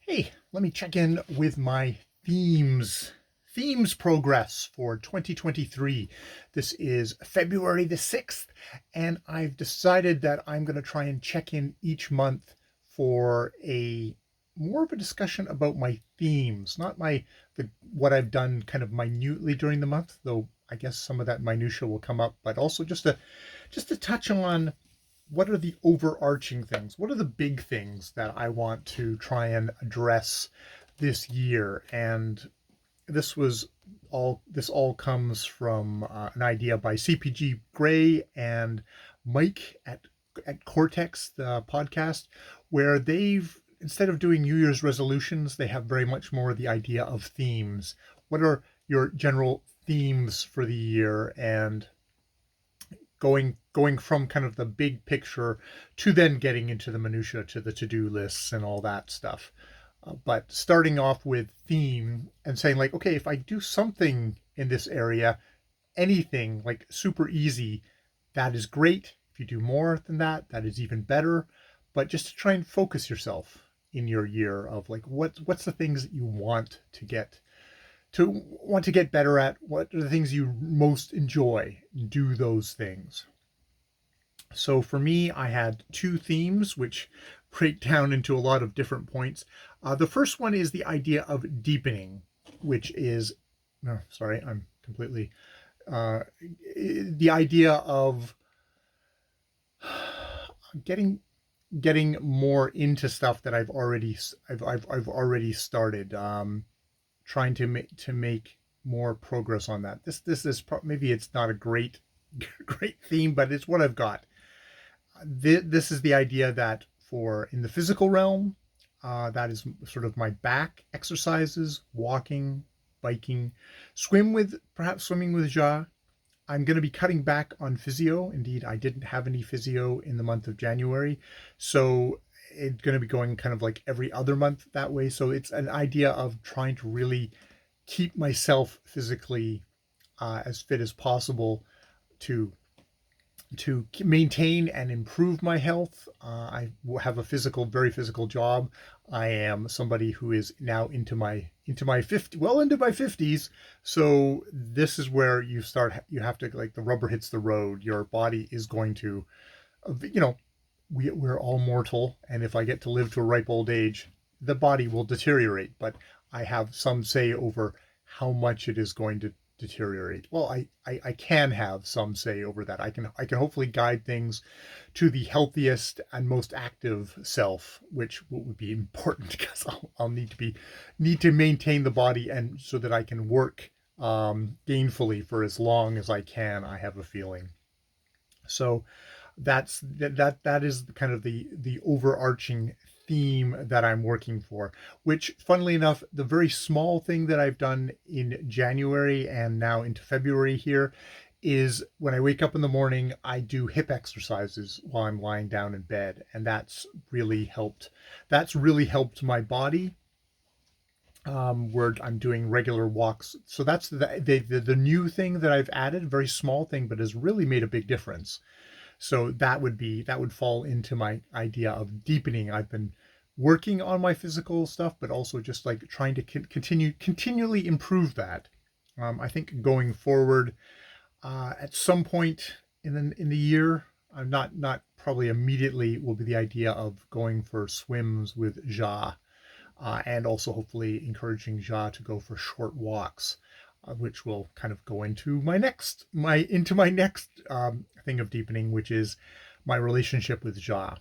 Hey, let me check in with my themes progress for 2023. This is February the 6th, and I've decided that I'm going to try and check in each month for a more of a discussion about my themes, not the what I've done kind of minutely during the month, though I guess some of that minutia will come up, but also just to touch on what are the overarching things? What are the big things that I want to try and address this year? And this all comes from an idea by CPG Gray and Mike at Cortex, the podcast, where they've instead of doing New Year's resolutions, they have very much more the idea of themes. What are your general themes for the year? And going from kind of the big picture to then getting into the minutia, to the to-do lists and all that stuff. But starting off with theme and saying like, okay, if I do something in this area, anything like super easy, that is great. If you do more than that, that is even better. But just to try and focus yourself in your year of like what's the things that you want to get better at. What are the things you most enjoy? Do those things. So for me, I had two themes which break down into a lot of different points. The first one is the idea of deepening, which is, no, sorry, I'm completely, uh, the idea of getting getting more into stuff that I've already started. Trying to make more progress on that. This is maybe it's not a great theme, but it's what I've got. This is the idea that for in the physical realm, that is sort of my back exercises, walking, biking, perhaps swimming with Ja. I'm going to be cutting back on physio. Indeed, I didn't have any physio in the month of January, so it's going to be going kind of like every other month that way. So it's an idea of trying to really keep myself physically as fit as possible to maintain and improve my health. I have a very physical job. I am somebody who is now into my 50s. So this is where you have to, like, the rubber hits the road. Your body is going to, you know, we're all mortal. And if I get to live to a ripe old age, the body will deteriorate. But I have some say over how much it is going to deteriorate. Well, I can have some say over that. I can hopefully guide things to the healthiest and most active self, which would be important because I'll need to maintain the body and so that I can work gainfully for as long as I can. I have a feeling. So that is kind of the overarching theme that I'm working for, which funnily enough, the very small thing that I've done in January and now into February here is when I wake up in the morning, I do hip exercises while I'm lying down in bed. And that's really helped my body, where I'm doing regular walks. So that's the new thing that I've added, a very small thing, but has really made a big difference. So that would fall into my idea of deepening. I've been working on my physical stuff, but also just like trying to continually improve that. I think going forward, at some point in the year, I'm not probably immediately, will be the idea of going for swims with Ja, and also hopefully encouraging Ja to go for short walks, which will kind of go into my next thing of deepening, which is my relationship with Ja.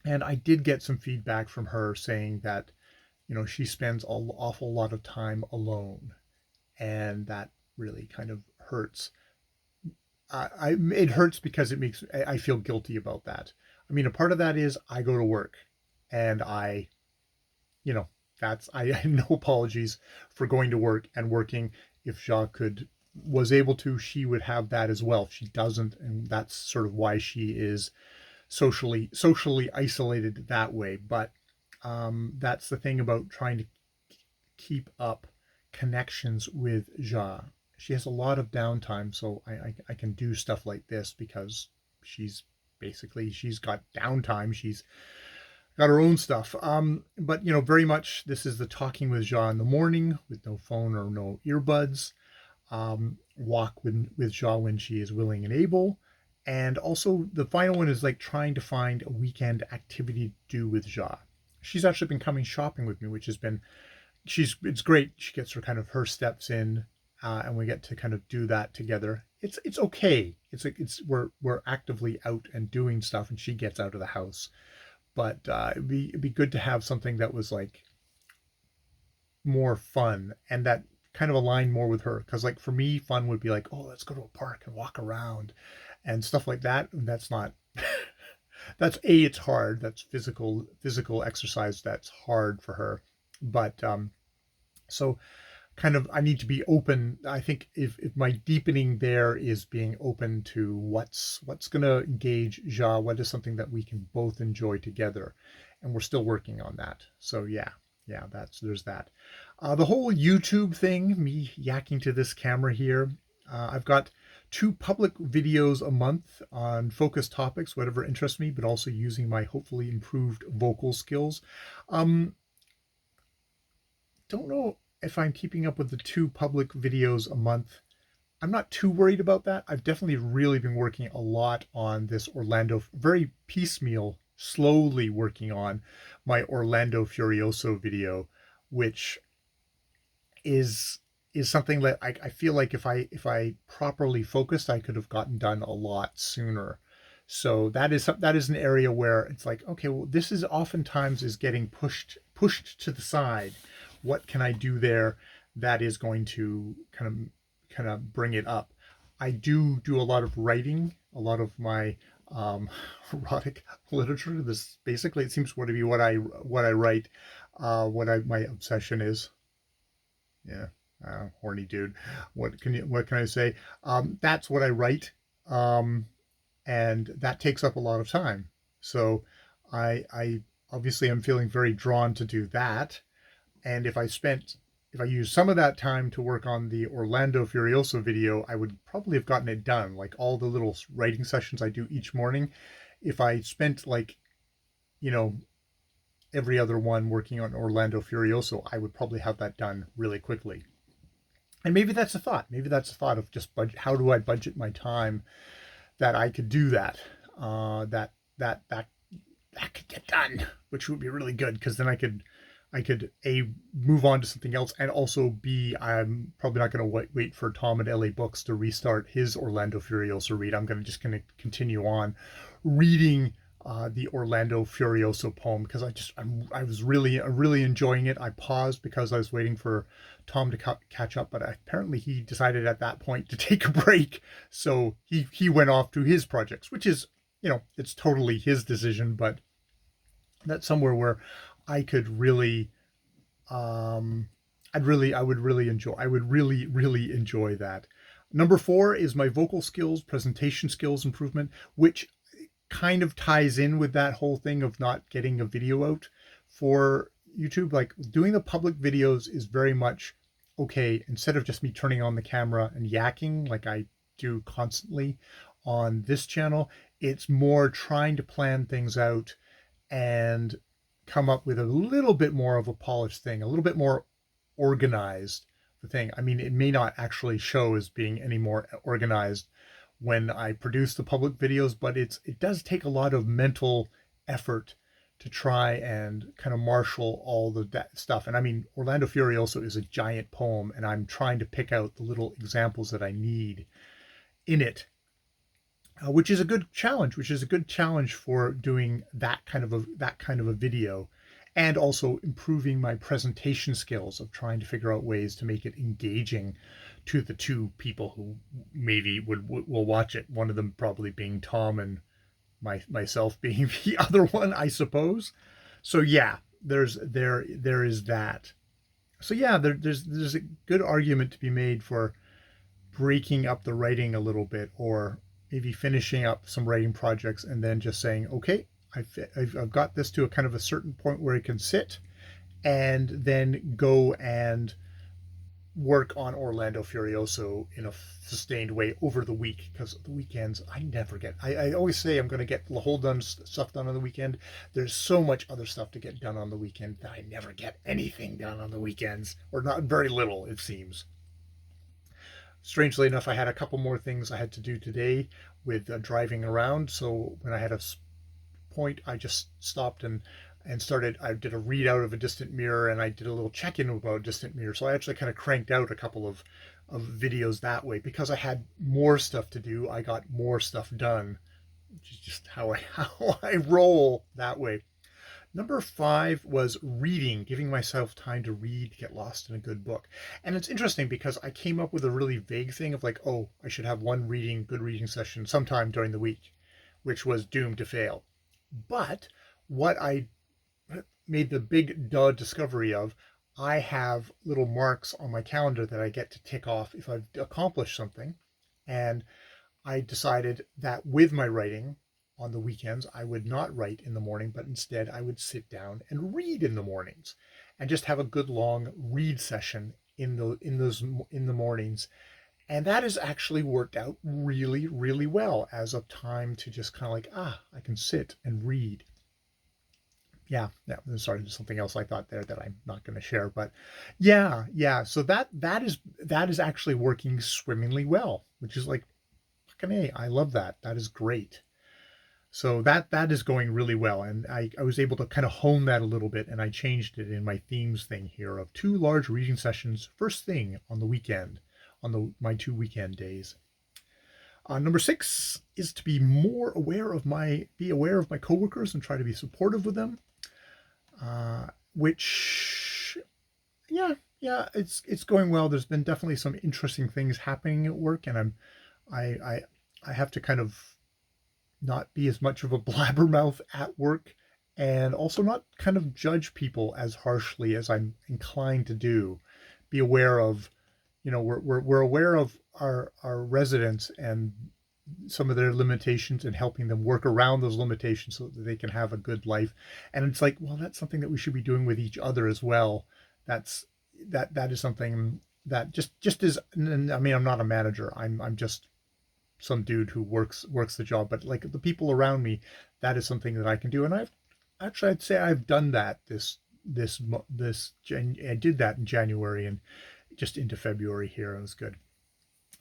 And I did get some feedback from her saying that, she spends an awful lot of time alone, and that really kind of hurts. It hurts because I feel guilty about that. I mean, a part of that is I go to work, and you know, I have no apologies for going to work and working. If Jacques was able to, she would have that as well. She doesn't, and that's sort of why she is socially isolated that way. But that's the thing about trying to keep up connections with Ja. She has a lot of downtime, so I can do stuff like this because she's she's got downtime. got our own stuff. But very much this is the talking with Ja in the morning with no phone or no earbuds. Walk with Ja when she is willing and able. And also the final one is like trying to find a weekend activity to do with Ja. She's actually been coming shopping with me, which has been it's great. She gets her steps in, and we get to kind of do that together. It's okay. It's like we're actively out and doing stuff, and she gets out of the house. But it'd be good to have something that was like more fun and that kind of aligned more with her. Because like for me, fun would be like, oh, let's go to a park and walk around and stuff like that. And that's not. That's it's hard. That's physical exercise. That's hard for her. But so kind of I need to be open. I think if my deepening there is being open to what's going to engage Ja, what is something that we can both enjoy together, and we're still working on that. So yeah, there's that. The whole YouTube thing, me yakking to this camera here. I've got 2 public videos a month on focused topics, whatever interests me, but also using my hopefully improved vocal skills. Um, don't know if I'm keeping up with the 2 public videos a month. I'm not too worried about that. I've definitely really been working a lot on this Orlando, very piecemeal, slowly working on my Orlando Furioso video, which is something that I feel like if I properly focused, I could have gotten done a lot sooner. So that is an area where it's like, okay, well, this is oftentimes is getting pushed to the side. What can I do there that is going to kind of bring it up? I do a lot of writing, a lot of my erotic literature. This basically it seems to be what I write, my obsession is. Yeah, horny dude. What can I say? That's what I write, um, and that takes up a lot of time. So I obviously I'm feeling very drawn to do that. And if I use some of that time to work on the Orlando Furioso video, I would probably have gotten it done. Like all the little writing sessions I do each morning. If I spent like, you know, every other one working on Orlando Furioso, I would probably have that done really quickly. And maybe that's a thought. Maybe that's a thought of just budget. How do I budget my time that I could do that? That could get done, which would be really good because then I could a move on to something else, and also b I'm probably not going to wait for Tom at LA Books to restart his Orlando Furioso read. I'm going to continue on reading the Orlando Furioso poem because I was really enjoying it. I paused because I was waiting for Tom to catch up, but apparently he decided at that point to take a break, so he went off to his projects, which is it's totally his decision, but that's somewhere where I could really I would really enjoy that. Number 4 is my vocal skills, presentation skills improvement, which kind of ties in with that whole thing of not getting a video out for YouTube. Like doing the public videos is very much okay. Instead of just me turning on the camera and yakking like I do constantly on this channel, it's more trying to plan things out and come up with a little bit more of a polished thing, a little bit more organized the thing. I mean, it may not actually show as being any more organized when I produce the public videos, but it does take a lot of mental effort to try and kind of marshal all the stuff. And I mean, Orlando Furioso is a giant poem, and I'm trying to pick out the little examples that I need in it, which is a good challenge. Which is a good challenge for doing that kind of a video, and also improving my presentation skills of trying to figure out ways to make it engaging to the 2 people who maybe will watch it. One of them probably being Tom, and myself being the other one, I suppose. So yeah, there is that. So yeah, there's a good argument to be made for breaking up the writing a little bit, or maybe finishing up some writing projects and then just saying, okay, I've got this to a kind of a certain point where it can sit, and then go and work on Orlando Furioso in a sustained way over the week, because the weekends I never get. I always say I'm going to get the whole done stuff done on the weekend. There's so much other stuff to get done on the weekend that I never get anything done on the weekends, or not very little, it seems. Strangely enough, I had a couple more things I had to do today with driving around. So when I had a point, I just stopped and started. I did a readout of a distant mirror, and I did a little check-in about a distant mirror. So I actually kind of cranked out a couple of videos that way because I had more stuff to do. I got more stuff done, which is just how I how I roll that way. Number 5 was reading, giving myself time to read, get lost in a good book. And it's interesting because I came up with a really vague thing of like, oh, I should have one good reading session sometime during the week, which was doomed to fail. But what I made the big discovery of, I have little marks on my calendar that I get to tick off if I've accomplished something. And I decided that with my writing on the weekends, I would not write in the morning, but instead I would sit down and read in the mornings and just have a good long read session in the mornings. And that has actually worked out really, really well as a time to just kind of like, I can sit and read. Yeah, sorry, there's something else I thought there that I'm not going to share, but yeah. So that is actually working swimmingly well, which is like, fucking A, I love that. That is great. So that is going really well, and I was able to kind of hone that a little bit, and I changed it in my themes thing here of 2 large reading sessions first thing on the weekend, on my 2 weekend days. Number 6 is to be aware of my coworkers and try to be supportive with them. Which, yeah, it's going well. There's been definitely some interesting things happening at work, and I have to kind of not be as much of a blabbermouth at work, and also not kind of judge people as harshly as I'm inclined to do. Be aware of, we're aware of our residents and some of their limitations and helping them work around those limitations so that they can have a good life. And it's like, well, that's something that we should be doing with each other as well. That is something that just is. I mean, I'm not a manager. I'm just some dude who works the job, but like the people around me, that is something that I can do. And I'd say I've done that I did that in January and just into February here. It was good.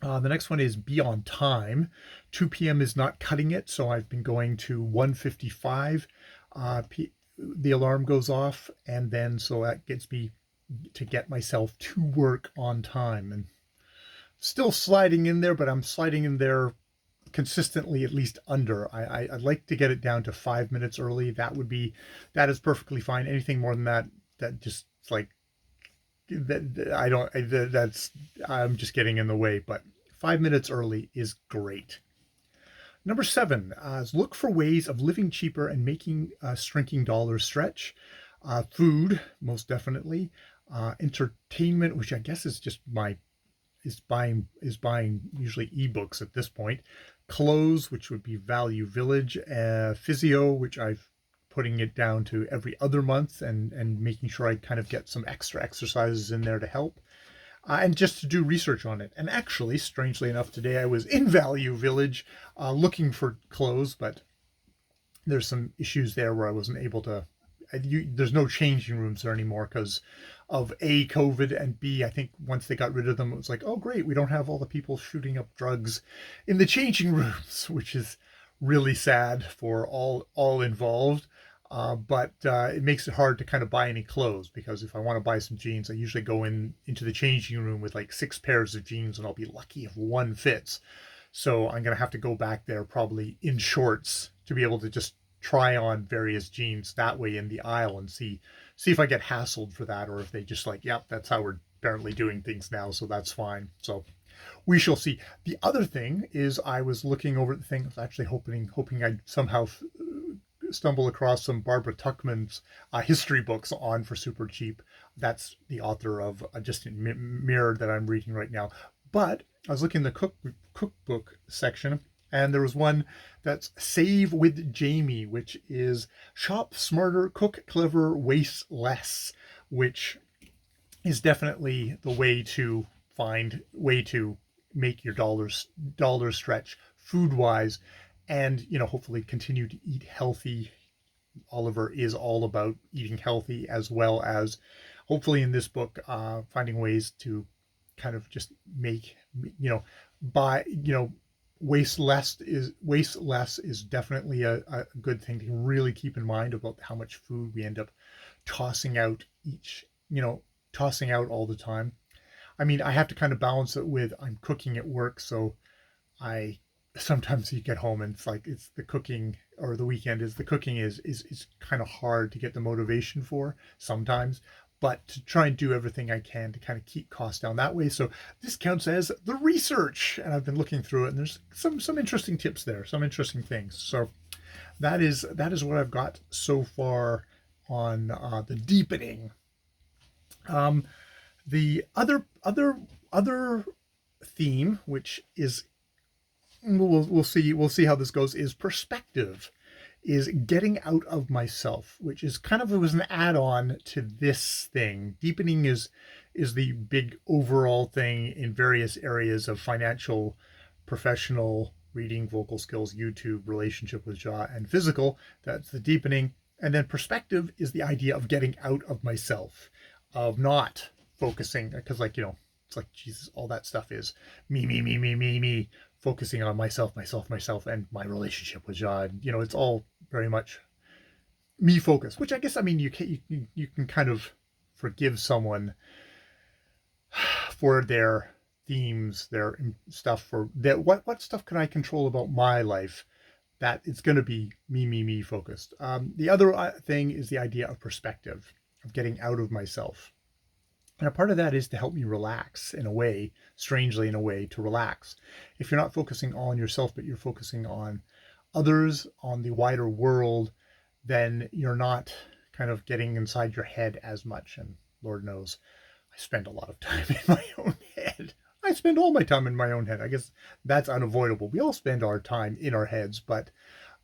The next one is be on time. 2 p.m. is not cutting it, so I've been going to 1:55. The alarm goes off, and then so that gets me to get myself to work on time. And still sliding in there, but I'm sliding in there consistently, at least under. I'd like to get it down to 5 minutes early. That is perfectly fine. Anything more than that just like I'm just getting in the way, but 5 minutes early is great. Number 7 is look for ways of living cheaper and making shrinking dollars stretch. Food, most definitely. Entertainment, which I guess is just buying usually ebooks at this point. Clothes, which would be Value Village. Physio, which I've putting it down to every other month and making sure I kind of get some extra exercises in there to help. And just to do research on it. And actually, strangely enough, today I was in Value Village looking for clothes, but there's some issues there where I wasn't able to. There's no changing rooms there anymore because of A, COVID, and B, I think once they got rid of them, it was like, oh, great, we don't have all the people shooting up drugs in the changing rooms, which is really sad for all involved. But it makes it hard to kind of buy any clothes, because if I want to buy some jeans, I usually go into the changing room with like 6 pairs of jeans, and I'll be lucky if one fits. So I'm going to have to go back there probably in shorts to be able to just try on various jeans that way in the aisle and see if I get hassled for that, or if they just like, yep, that's how we're apparently doing things now, so that's fine. So we shall see. The other thing is I was looking over the thing. I was actually hoping I'd somehow stumble across some Barbara Tuchman's history books on for super cheap. That's the author of A Distant Mirror that I'm reading right now. But I was looking in the cookbook section, and there was one that's Save with Jamie, which is Shop Smarter, Cook Clever, Waste Less, which is definitely the way to make your dollars stretch food wise, and hopefully continue to eat healthy. Oliver is all about eating healthy, as well as hopefully in this book finding ways to kind of just make you know buy waste less is definitely a good thing to really keep in mind about how much food we end up tossing out each tossing out all the time. I mean, I have to kind of balance it with I'm cooking at work, so I sometimes you get home and it's like it's the cooking, or the weekend is the cooking is kind of hard to get the motivation for sometimes, but to try and do everything I can to kind of keep costs down that way. So this counts as the research, and I've been looking through it, and there's some interesting tips there, some interesting things. So that is what I've got so far on the deepening. Um, the other theme, which is we'll see how this goes, is perspective, is getting out of myself, which is kind of, it was an add-on to this thing. Deepening is the big overall thing in various areas of financial, professional, reading, vocal skills, YouTube, relationship with Jaw, and physical. That's the deepening. And then perspective is the idea of getting out of myself, of not focusing, because it's like Jesus, all that stuff is me, me, me, me, me, me, focusing on myself, myself, myself, and my relationship with God. It's all very much me focused, which I guess, I mean, you can kind of forgive someone for their themes, their stuff, for that. What stuff can I control about my life? That it's going to be me, me, me focused. The other thing is the idea of perspective, of getting out of myself. And a part of that is to help me relax in a way, strangely in a way, to relax. If you're not focusing on yourself, but you're focusing on others, on the wider world, then you're not kind of getting inside your head as much. And Lord knows, I spend a lot of time in my own head. I spend all my time in my own head. I guess that's unavoidable. We all spend our time in our heads, but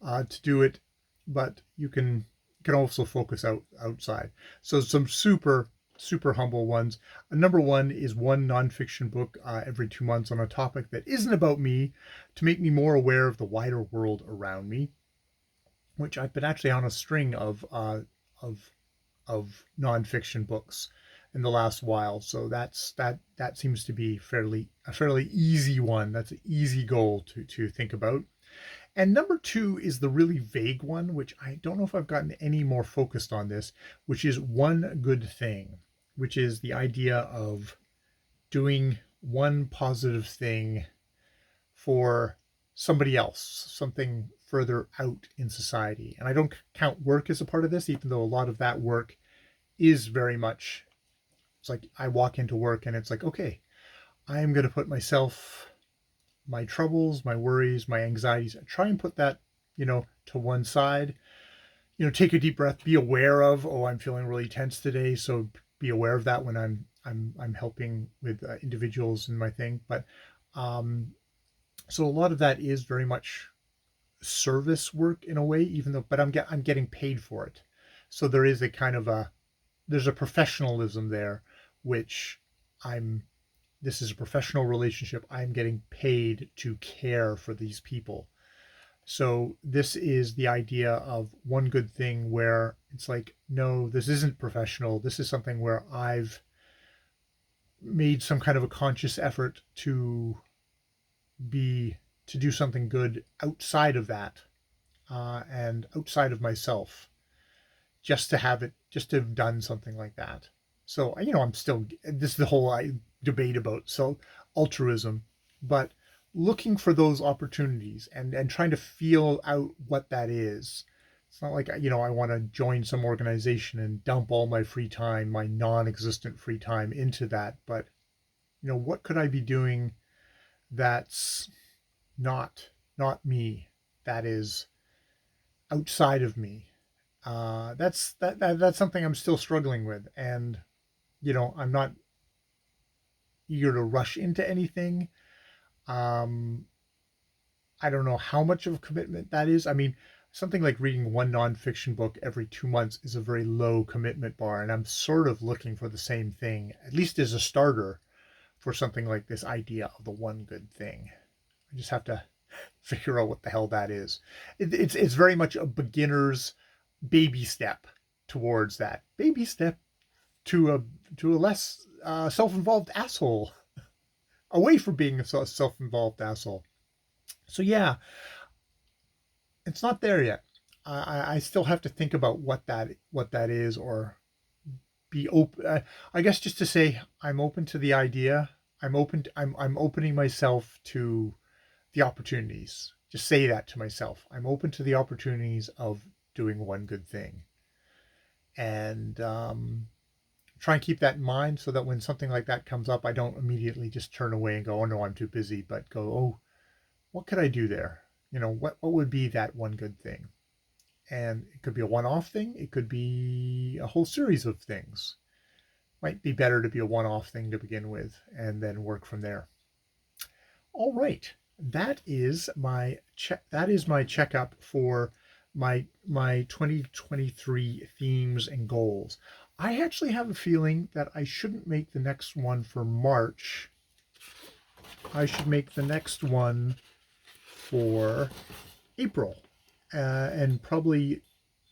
to do it, but you can also focus outside. So some super humble ones. Number one is one nonfiction book every 2 months on a topic that isn't about me, to make me more aware of the wider world around me, which I've been actually on a string of of nonfiction books in the last while. So that seems to be a fairly easy one. That's an easy goal to think about. And number two is the really vague one, which I don't know if I've gotten any more focused on this, which is one good thing, which is the idea of doing one positive thing for somebody else, something further out in society. And I don't count work as a part of this, even though a lot of that work is very much, it's like I walk into work and it's like, okay, I am going to put myself, my troubles, my worries, my anxieties, try and put that, to one side. Take a deep breath, be aware of, oh, I'm feeling really tense today. So be aware of that when I'm helping with individuals in my thing. But so a lot of that is very much service work in a way, even though, but I'm getting paid for it. So there is a kind of there's a professionalism there, which I'm, this is a professional relationship. I'm getting paid to care for these people. So this is the idea of one good thing where it's like, no, this isn't professional. This is something where I've made some kind of a conscious effort to do something good outside of that, and outside of myself, just to have done something like that. So I'm still, this is the whole debate about altruism, but looking for those opportunities and trying to feel out what that is. It's not like I want to join some organization and dump all my free time, my non-existent free time, into that, but what could I be doing that's not me, that is outside of me. That's something I'm still struggling with, and I'm not eager to rush into anything. um I don't know how much of a commitment that is. I mean, something like reading one nonfiction book every 2 months is a very low commitment bar, and I'm sort of looking for the same thing, at least as a starter, for something like this idea of the one good thing. I just have to figure out what the hell that is. It's very much a beginner's baby step towards that. Baby step to a less self-involved asshole, away from being a self-involved asshole. So yeah, it's not there yet. I still have to think about what that is, or be open. I guess just to say I'm open to the idea. I'm opening myself to the opportunities. Just say that to myself. I'm open to the opportunities of doing one good thing, and try and keep that in mind so that when something like that comes up, I don't immediately just turn away and go, "Oh no, I'm too busy," but go, "Oh, what could I do there? What would be that one good thing?" And it could be a one-off thing. It could be a whole series of things. Might be better to be a one-off thing to begin with and then work from there. All right. That is my checkup for my 2023 themes and goals. I actually have a feeling that I shouldn't make the next one for March. I should make the next one for April, and probably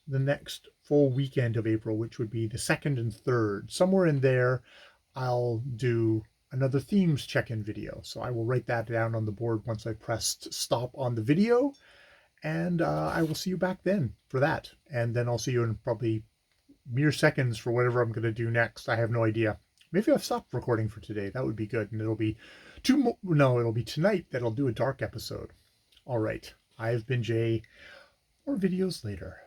the next full weekend of April, which would be the 2nd and 3rd. Somewhere in there, I'll do another themes check-in video. So I will write that down on the board once I pressed stop on the video, and I will see you back then for that. And then I'll see you in probably mere seconds for whatever I'm going to do next. I have no idea. Maybe I've stopped recording for today. That would be good. And it'll be it'll be tonight that I'll do a dark episode. All right. I've been Jay. More videos later.